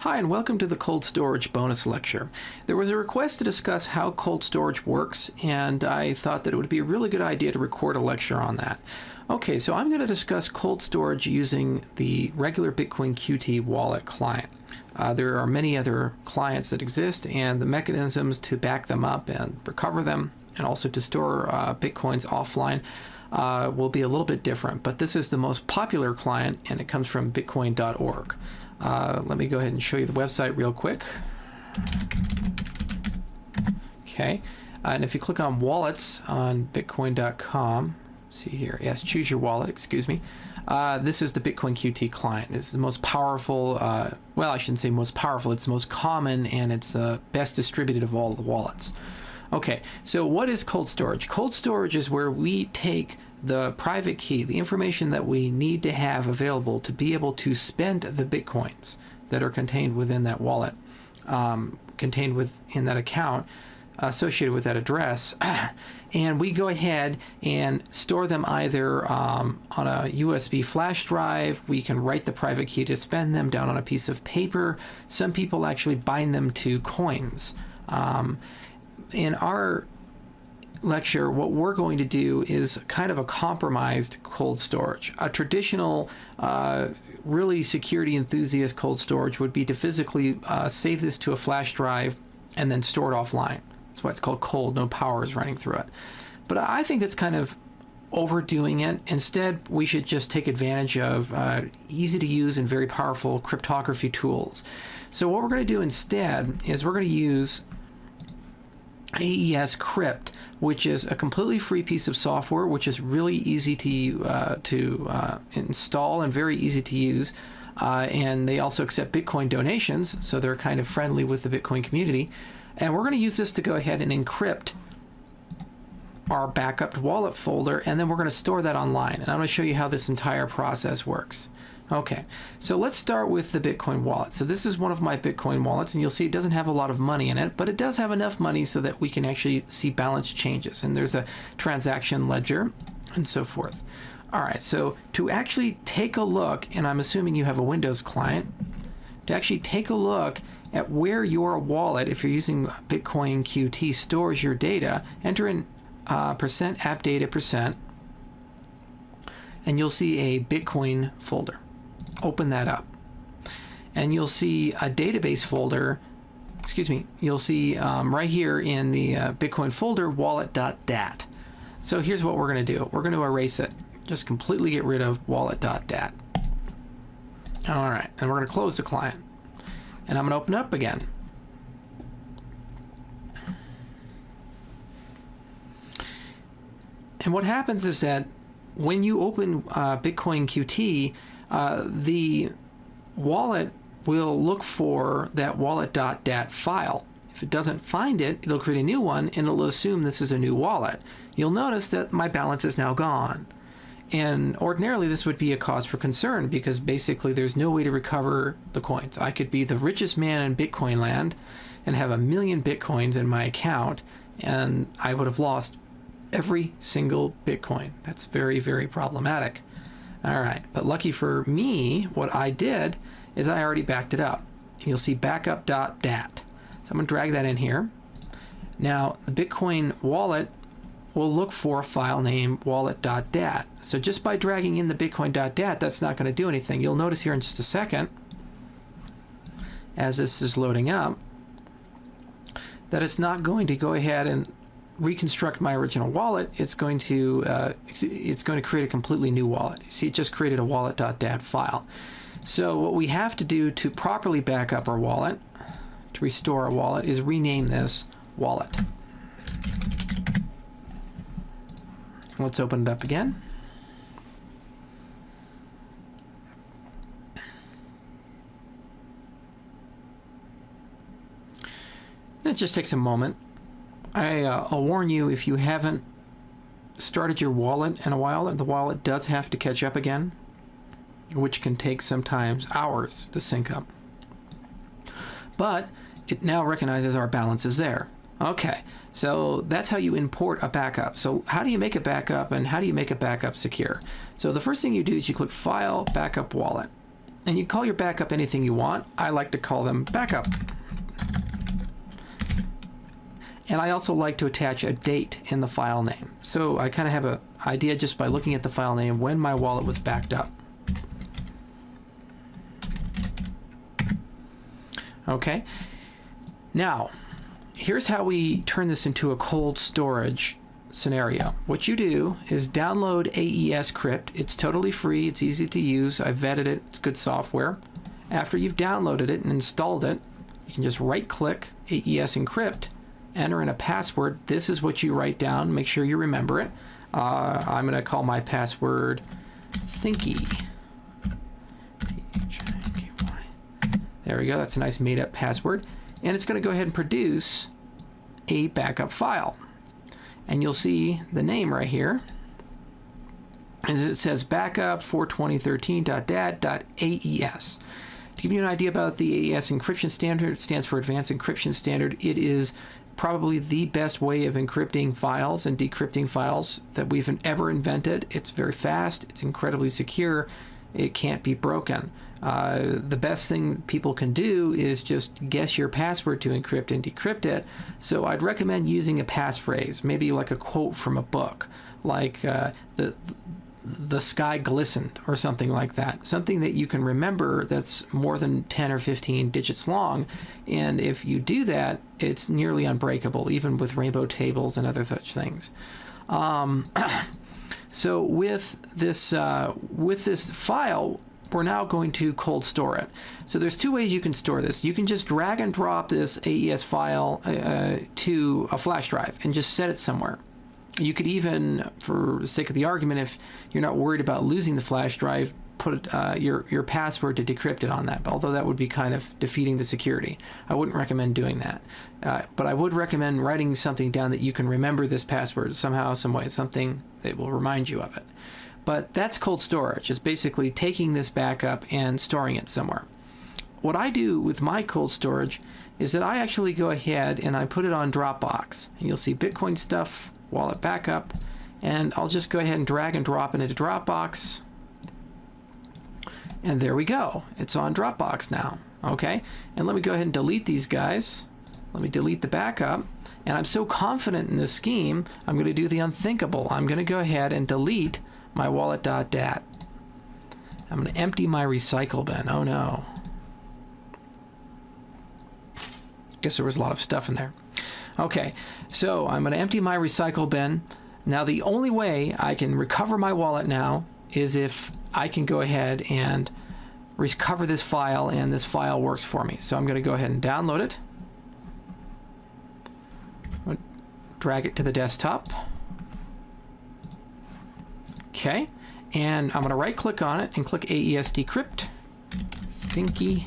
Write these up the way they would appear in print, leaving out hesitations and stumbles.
Hi, and welcome to the cold storage bonus lecture. There was a request to discuss how cold storage works, and I thought that it would be a really good idea to record a lecture on that. Okay, so I'm going to discuss cold storage using the regular Bitcoin Qt wallet client. There are many other clients that exist, and the mechanisms to back them up and recover them, and also to store Bitcoins offline, will be a little bit different. But this is the most popular client, and it comes from bitcoin.org. Let me go ahead and show you the website real quick. Okay, and if you click on wallets on bitcoin.com, see here, yes, choose your wallet, excuse me. This is the Bitcoin Qt client. It's the most powerful, well, I shouldn't say most powerful, it's the most common and it's the best distributed of all the wallets. Okay, so what is cold storage? Cold storage is where we take the private key, the information that we need to have available to be able to spend the Bitcoins that are contained within that wallet, contained within that account, associated with that address, and we go ahead and store them either on a USB flash drive. We can write the private key to spend them down on a piece of paper. Some people actually bind them to coins. In our lecture, what we're going to do is kind of a compromised cold storage. A traditional, really security enthusiast cold storage would be to physically save this to a flash drive and then store it offline. That's why it's called cold, no power is running through it. But I think that's kind of overdoing it. Instead, we should just take advantage of easy to use and very powerful cryptography tools. So what we're going to do instead is we're going to use AES Crypt, which is a completely free piece of software, which is really easy to install and very easy to use. And they also accept Bitcoin donations, so they're kind of friendly with the Bitcoin community. And we're going to use this to go ahead and encrypt our backup wallet folder, and then we're going to store that online. And I'm going to show you how this entire process works. Okay, so let's start with the Bitcoin wallet. So this is one of my Bitcoin wallets, and you'll see it doesn't have a lot of money in it, but it does have enough money so that we can actually see balance changes. And there's a transaction ledger and so forth. All right, so to actually take a look, and I'm assuming you have a Windows client, to actually take a look at where your wallet, if you're using Bitcoin Qt, stores your data, enter in %appdata%, and you'll see a Bitcoin folder. Open that up, and you'll see a database folder. Excuse me. You'll see right here in the Bitcoin folder, wallet.dat. So here's what we're going to do. We're going to erase it. Just completely get rid of wallet.dat. All right, and we're going to close the client, and I'm going to open up again. And what happens is that when you open Bitcoin Qt, the wallet will look for that wallet.dat file. If it doesn't find it, it'll create a new one, and it'll assume this is a new wallet. You'll notice that my balance is now gone. And ordinarily, this would be a cause for concern because basically there's no way to recover the coins. I could be the richest man in Bitcoin land and have 1 million Bitcoins in my account, and I would have lost every single Bitcoin. That's very, very problematic. All right, but lucky for me, what I did is I already backed it up. And you'll see backup.dat. So I'm going to drag that in here. Now, the Bitcoin wallet will look for a file named wallet.dat. So just by dragging in the bitcoin.dat, that's not going to do anything. You'll notice here in just a second, as this is loading up, that it's not going to go ahead and reconstruct my original wallet. It's going to create a completely new wallet. You see, it just created a wallet.dat file. So what we have to do to properly back up our wallet, to restore our wallet, is rename this wallet. Let's open it up again. And it just takes a moment. I'll warn you, if you haven't started your wallet in a while, the wallet does have to catch up again, which can take sometimes hours to sync up. But it now recognizes our balance is there. Okay, so that's how you import a backup. So how do you make a backup, and how do you make a backup secure? So the first thing you do is you click File, Backup Wallet. And you call your backup anything you want. I like to call them backup. And I also like to attach a date in the file name. So I kind of have an idea just by looking at the file name when my wallet was backed up. Okay. Now, here's how we turn this into a cold storage scenario. What you do is download AES Crypt. It's totally free. It's easy to use. I vetted it. It's good software. After you've downloaded it and installed it, you can just right-click AES Encrypt, enter in a password. This is what you write down. Make sure you remember it. I'm going to call my password Thinky. Thinky. There we go. That's a nice made-up password. And it's going to go ahead and produce a backup file. And you'll see the name right here. And it says backup 42013.dat.aes. To give you an idea about the AES encryption standard, it stands for Advanced Encryption Standard. It is probably the best way of encrypting files and decrypting files that we've ever invented. It's very fast. It's incredibly secure. It can't be broken. The best thing people can do is just guess your password to encrypt and decrypt it. So I'd recommend using a passphrase, maybe like a quote from a book, like the sky glistened or something like that. Something that you can remember that's more than 10 or 15 digits long. And if you do that, it's nearly unbreakable, even with rainbow tables and other such things. So with this file, we're now going to cold store it. So there's two ways you can store this. You can just drag and drop this AES file to a flash drive and just set it somewhere. You could even, for the sake of the argument, if you're not worried about losing the flash drive, put your password to decrypt it on that. Although that would be kind of defeating the security. I wouldn't recommend doing that. But I would recommend writing something down that you can remember this password somehow, some way, something that will remind you of it. But that's cold storage. It's basically taking this backup and storing it somewhere. What I do with my cold storage is that I actually go ahead and I put it on Dropbox. And you'll see Bitcoin stuff, wallet backup, and I'll just go ahead and drag and drop it into Dropbox. And there we go. It's on Dropbox now. Okay? And let me go ahead and delete these guys. Let me delete the backup. And I'm so confident in this scheme, I'm going to do the unthinkable. I'm going to go ahead and delete my wallet.dat. I'm going to empty my recycle bin. Oh no. Guess there was a lot of stuff in there. Okay, so I'm going to empty my recycle bin. Now the only way I can recover my wallet now is if I can go ahead and recover this file and this file works for me. So I'm going to go ahead and download it. Drag it to the desktop. Okay, and I'm going to right click on it and click AES Decrypt. Thinky.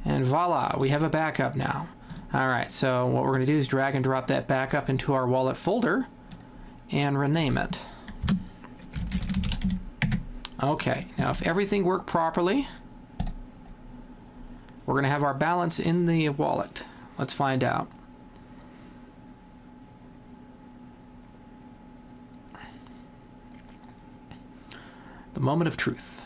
And voila, we have a backup now. All right, so what we're going to do is drag and drop that backup into our wallet folder and rename it. Okay, now if everything worked properly, we're going to have our balance in the wallet. Let's find out. The moment of truth.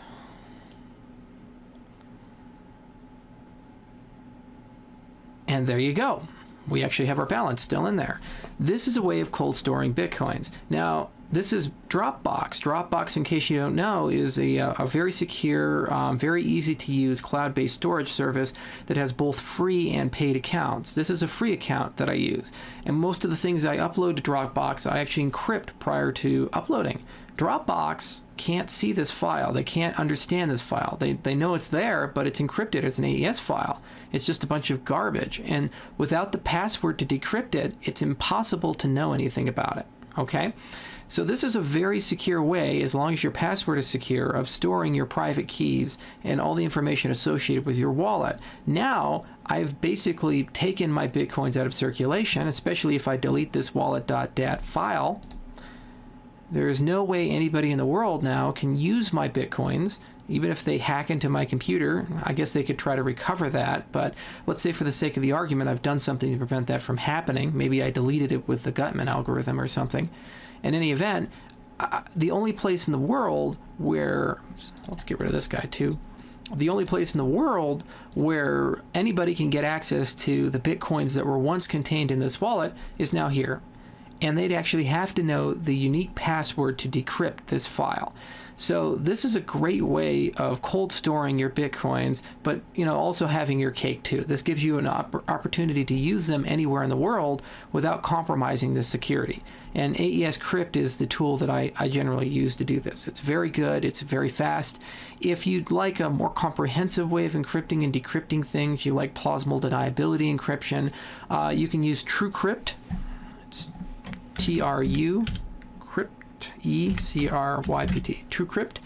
And there you go. We actually have our balance still in there. This is a way of cold storing Bitcoins. Now, this is Dropbox. Dropbox, in case you don't know, is a very secure, very easy to use cloud-based storage service that has both free and paid accounts. This is a free account that I use. And most of the things I upload to Dropbox, I actually encrypt prior to uploading. Dropbox can't see this file. They can't understand this file. They know it's there, but it's encrypted as an AES file. It's just a bunch of garbage. And without the password to decrypt it, it's impossible to know anything about it. Okay? So this is a very secure way, as long as your password is secure, of storing your private keys and all the information associated with your wallet. Now, I've basically taken my Bitcoins out of circulation, especially if I delete this wallet.dat file. There is no way anybody in the world now can use my Bitcoins, even if they hack into my computer. I guess they could try to recover that, but let's say for the sake of the argument, I've done something to prevent that from happening. Maybe I deleted it with the Gutman algorithm or something. In any event, the only place in the world where, let's get rid of this guy too. The only place in the world where anybody can get access to the Bitcoins that were once contained in this wallet is now here. And they'd actually have to know the unique password to decrypt this file. So this is a great way of cold storing your Bitcoins, but also having your cake too. This gives you an opportunity to use them anywhere in the world without compromising the security. And AES Crypt is the tool that I generally use to do this. It's very good. It's very fast. If you'd like a more comprehensive way of encrypting and decrypting things, you like plausible deniability encryption, you can use TrueCrypt. It's TRU Crypt, ECRYPT, TrueCrypt.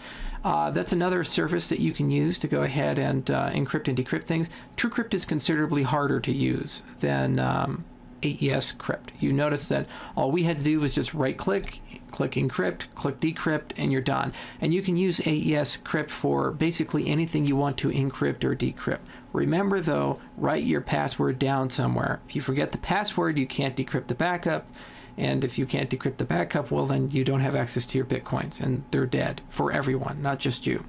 That's another service that you can use to go ahead and encrypt and decrypt things. TrueCrypt is considerably harder to use than AES Crypt. You notice that all we had to do was just right-click, click encrypt, click decrypt, and you're done. And you can use AES Crypt for basically anything you want to encrypt or decrypt. Remember, though, write your password down somewhere. If you forget the password, you can't decrypt the backup. And if you can't decrypt the backup, well, then you don't have access to your Bitcoins, and they're dead for everyone, not just you.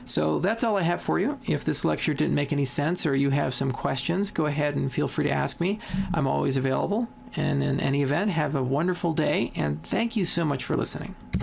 So that's all I have for you. If this lecture didn't make any sense or you have some questions, go ahead and feel free to ask me. I'm always available. And in any event, have a wonderful day, and thank you so much for listening.